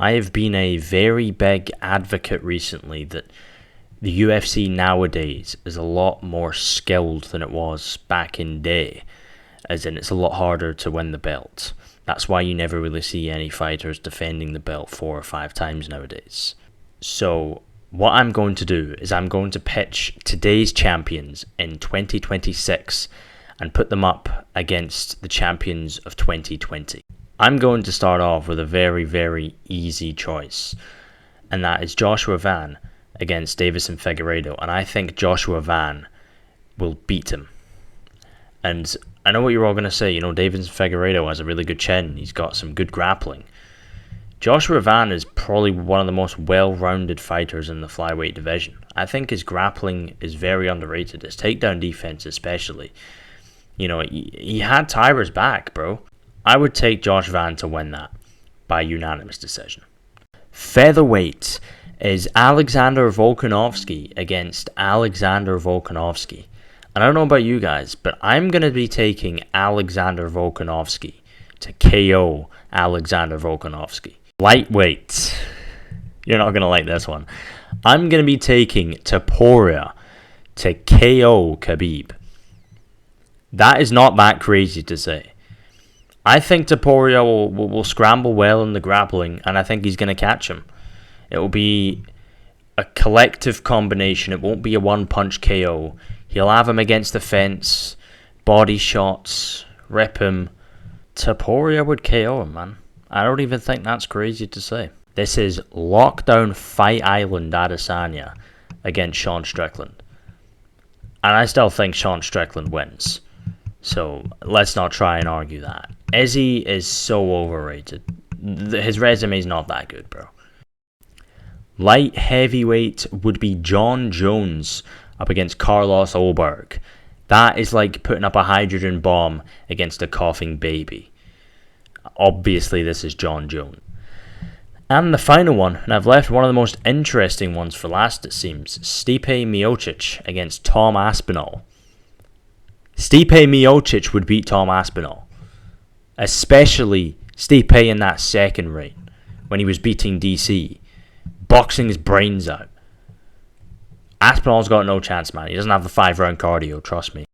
I have been a very big advocate recently that the UFC nowadays is a lot more skilled than it was back in day, as in it's a lot harder to win the belt. That's why you never really see any fighters defending the belt 4 or 5 times nowadays. So what I'm going to do is I'm going to pitch today's champions in 2026 and put them up against the champions of 2020. I'm going to start off with a very, very easy choice, and that is Joshua Van against Davison Figueiredo, and I think Joshua Van will beat him. And I know what you're all going to say, Davison Figueiredo has a really good chin, he's got some good grappling. Joshua Van is probably one of the most well-rounded fighters in the flyweight division. I think his grappling is very underrated, his takedown defense especially. He had Tyra's back, bro. I would take Josh Van to win that by unanimous decision. Featherweight is Alexander Volkanovski against Alexander Volkanovski. And I don't know about you guys, but I'm going to be taking Alexander Volkanovski to KO Alexander Volkanovski. Lightweight. You're not going to like this one. I'm going to be taking Topuria to KO Khabib. That is not that crazy to say. I think Topuria will scramble well in the grappling, and I think he's going to catch him. It will be a collective combination. It won't be a one-punch KO. He'll have him against the fence, body shots, rip him. Topuria would KO him, man. I don't even think that's crazy to say. This is Lockdown Fight Island Adesanya against Sean Strickland. And I still think Sean Strickland wins. So let's not try and argue that. Izzy is so overrated. His resume is not that good, bro. Light heavyweight would be John Jones up against Carlos Ulberg. That is like putting up a hydrogen bomb against a coughing baby. Obviously, this is John Jones. And the final one, and I've left one of the most interesting ones for last, it seems. Stipe Miocic against Tom Aspinall. Stipe Miocic would beat Tom Aspinall. Especially Stipe in that second reign, when he was beating DC, boxing his brains out. Aspinall's got no chance, man. He doesn't have the 5-round cardio, trust me.